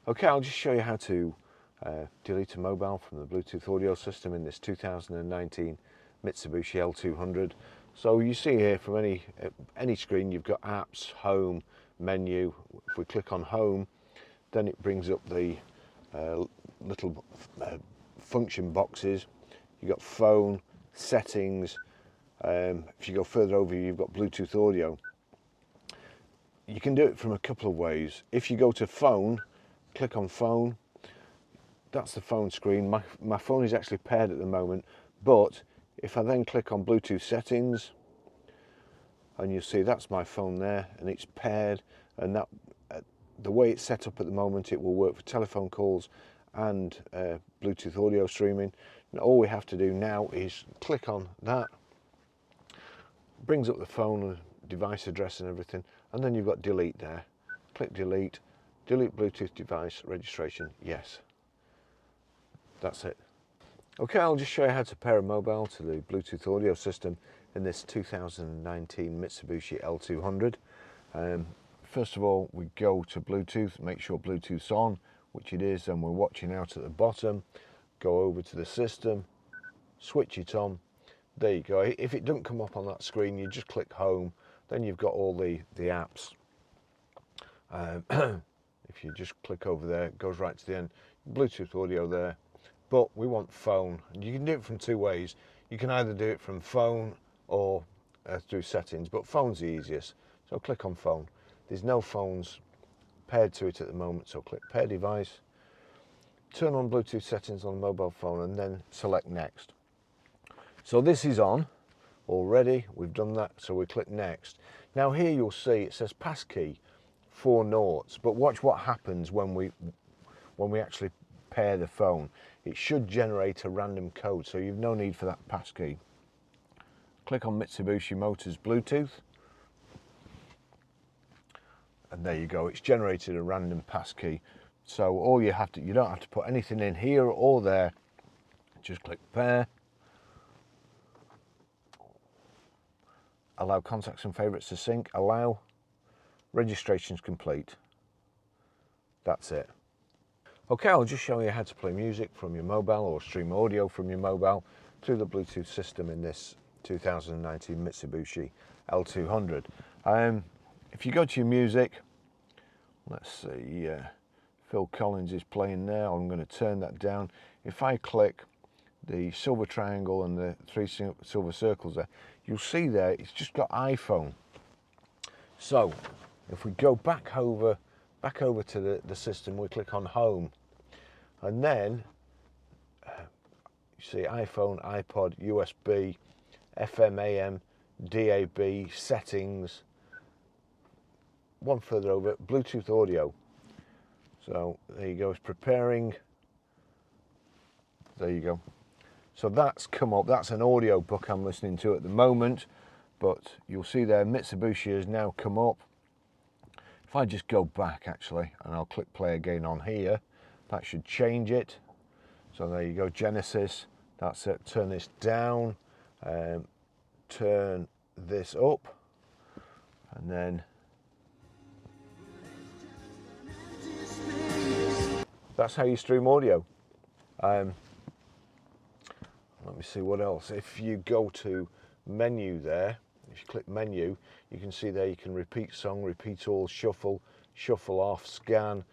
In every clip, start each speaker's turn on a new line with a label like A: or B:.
A: Okay, I'll just show you how to delete a mobile from the Bluetooth audio system in this 2019 Mitsubishi L200. So you see here from any screen you've got apps, home, menu. If we click on home, then it brings up the little function boxes. You've got phone, settings. If you go further over, you've got Bluetooth audio. You can do it from a couple of ways. If you go to phone, click on phone, that's the phone screen. My phone is actually paired at the moment, but if I then click on Bluetooth settings, and you see that's my phone there, and it's paired, and that the way it's set up at the moment, it will work for telephone calls and Bluetooth audio streaming. And all we have to do now is click on that, brings up the phone, device address and everything, and then you've got delete there. Click delete, delete Bluetooth device registration, yes. That's it. Okay, I'll just show you how to pair a mobile to the Bluetooth audio system in this 2019 Mitsubishi L200. First of all, we go to Bluetooth, make sure Bluetooth's on, which it is, and we're watching out at the bottom. Go over to the system, switch it on. There you go. If it doesn't come up on that screen, you just click home, then you've got all the apps. If you just click over there, it goes right to the end. Bluetooth audio there. But we want phone, and you can do it from two ways. You can either do it from phone or through settings, but phone's the easiest. So click on phone. There's no phones paired to it at the moment, so click pair device, turn on Bluetooth settings on the mobile phone, and then select next. So this is on already, we've done that, so we click next. Now here you'll see it says passkey 4 noughts, but watch what happens when we actually pair the phone. It should generate a random code, so you've no need for that passkey. Click on Mitsubishi Motors Bluetooth, and there you go, it's generated a random passkey. So all you don't have to put anything in here or there, just click pair, allow contacts and favourites to sync, allow, registration's complete. That's it. Okay, I'll just show you how to play music from your mobile or stream audio from your mobile through the Bluetooth system in this 2019 Mitsubishi L200. If you go to your music, let's see, Phil Collins is playing now. I'm going to turn that down. If I click the silver triangle and the 3 silver circles there, you'll see there it's just got iPhone. So if we go back over to the system, we click on home, and then you see iPhone, iPod, USB, FM, AM, DAB, settings. One further over, Bluetooth audio. So there you go, it's preparing. There you go. So that's come up, that's an audio book I'm listening to at the moment, but you'll see there Mitsubishi has now come up. If I just go back actually, and I'll click play again on here, that should change it. So there you go, Genesis, that's it. Turn this down, turn this up, and then that's how you stream audio. Let me see what else. If you go to menu there, if you click menu, you can see there you can repeat song, repeat all, shuffle, shuffle off, scan,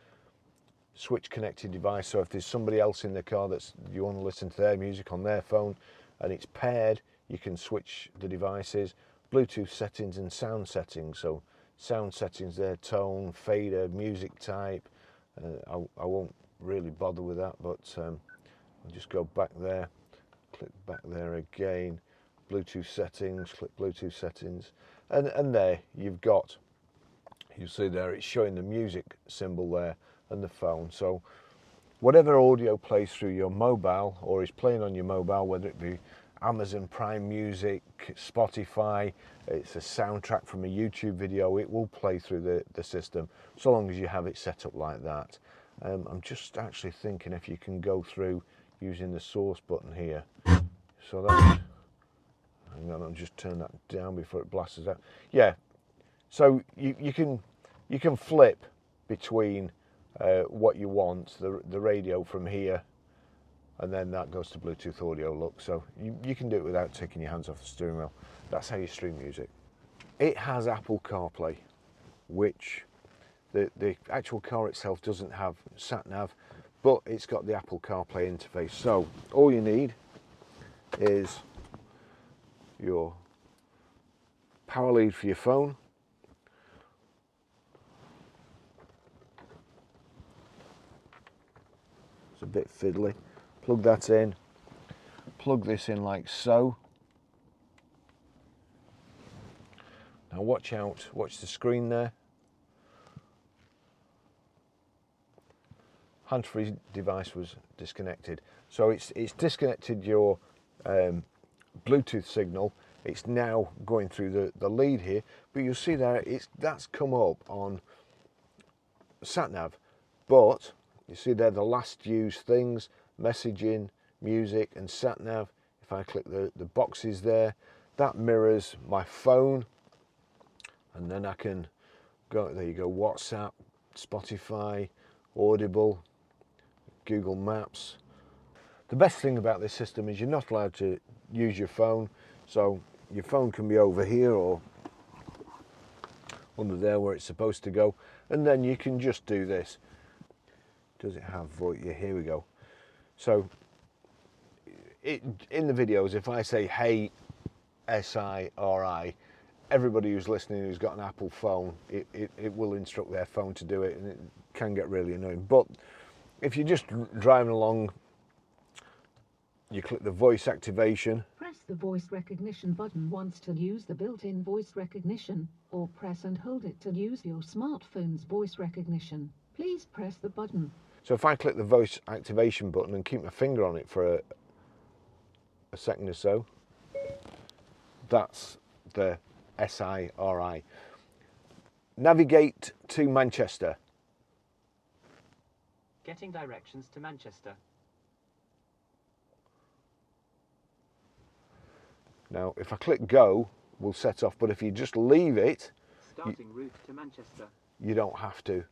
A: switch connected device. So if there's somebody else in the car that's you want to listen to their music on their phone and it's paired, you can switch the devices. Bluetooth settings and sound settings. So sound settings there, tone, fader, music type. I won't really bother with that, but I'll just go back there, click back there again. Bluetooth settings, click Bluetooth settings, and there you've got, you see there it's showing the music symbol there and the phone. So whatever audio plays through your mobile or is playing on your mobile, whether it be Amazon Prime Music, Spotify, it's a soundtrack from a YouTube video, it will play through the system so long as you have it set up like that. I'm just actually thinking if you can go through using the source button here. So that's, hang on, I'll just turn that down before it blasts out. Yeah, so you can flip between what you want, the radio from here, and then that goes to Bluetooth audio look. So you can do it without taking your hands off the steering wheel. That's how you stream music. It has Apple Carplay, which the actual car itself doesn't have sat nav, but it's got the Apple CarPlay interface. So all you need is your power lead for your phone, it's a bit fiddly, plug that in, plug this in like so. Now watch out, watch the screen there. Hands-free device was disconnected. So it's disconnected your Bluetooth signal. It's now going through the lead here, but you'll see there that's come up on sat-nav. But you see there the last used things, messaging, music and sat-nav. If I click the boxes there, that mirrors my phone, and then I can go, there you go, WhatsApp, Spotify, Audible, Google Maps. The best thing about this system is you're not allowed to use your phone, so your phone can be over here or under there where it's supposed to go, and then you can just do this. Does it have voice? Yeah, here we go. So in the videos, if I say hey SIRI, everybody who's listening who's got an Apple phone, it will instruct their phone to do it, and it can get really annoying. But if you're just driving along, you click the voice activation.
B: Press the voice recognition button once to use the built-in voice recognition, or press and hold it to use your smartphone's voice recognition. Please press the button.
A: So if I click the voice activation button and keep my finger on it for a second or so, that's the SIRI. Navigate to Manchester.
C: Getting directions to Manchester.
A: Now, if I click go, we'll set off, but if you just leave it,
C: Starting route to Manchester.
A: you don't have to,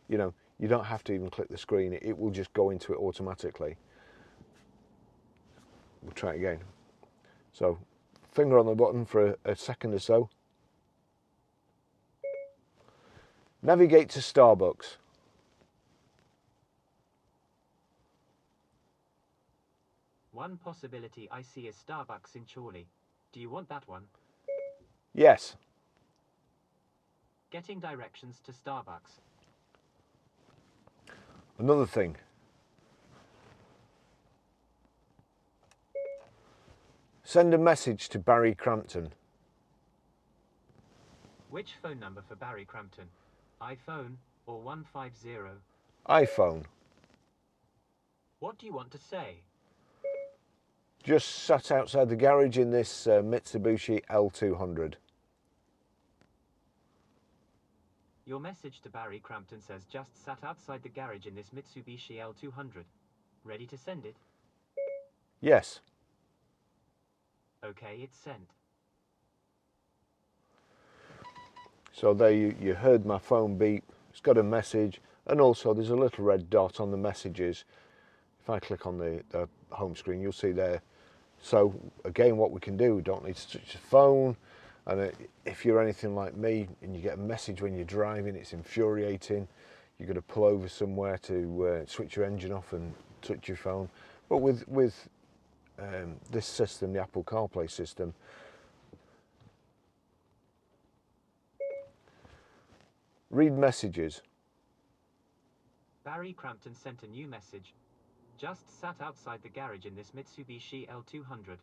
A: you know, you don't have to even click the screen. It will just go into it automatically. We'll try it again. So, finger on the button for a second or so. Navigate to Starbucks.
C: One possibility I see is Starbucks in Chorley. Do you want that one?
A: Yes.
C: Getting directions to Starbucks.
A: Another thing. Send a message to Barry Crampton.
C: Which phone number for Barry Crampton? iPhone or 150?
A: iPhone.
C: What do you want to say?
A: Just sat outside the garage in this Mitsubishi L200.
C: Your message to Barry Crampton says just sat outside the garage in this Mitsubishi L200. Ready to send it?
A: Yes.
C: Okay, it's sent.
A: So there you heard my phone beep. It's got a message, and also there's a little red dot on the messages. If I click on the home screen, you'll see there. So again, what we can do, we don't need to switch the phone. And if you're anything like me and you get a message when you're driving, it's infuriating. You've got to pull over somewhere to switch your engine off and touch your phone. But with this system, the Apple CarPlay system, read messages.
C: Barry Crampton sent a new message. Just sat outside the garage in this Mitsubishi L200.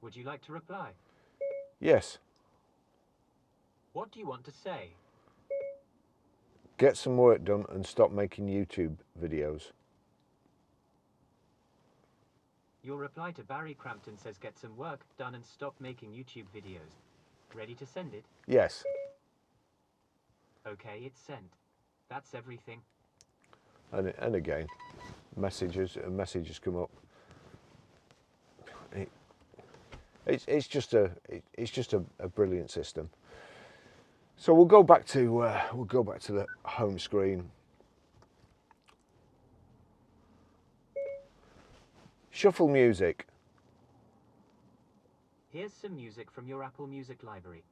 C: Would you like to reply?
A: Yes.
C: What do you want to say?
A: Get some work done and stop making YouTube videos.
C: Your reply to Barry Crampton says get some work done and stop making YouTube videos. Ready to send it?
A: Yes.
C: Okay, it's sent. That's everything.
A: And again, messages come up. It's just a brilliant system. So we'll go back to the home screen. Shuffle music.
C: Here's some music from your Apple Music library.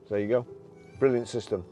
A: There you go. Brilliant system.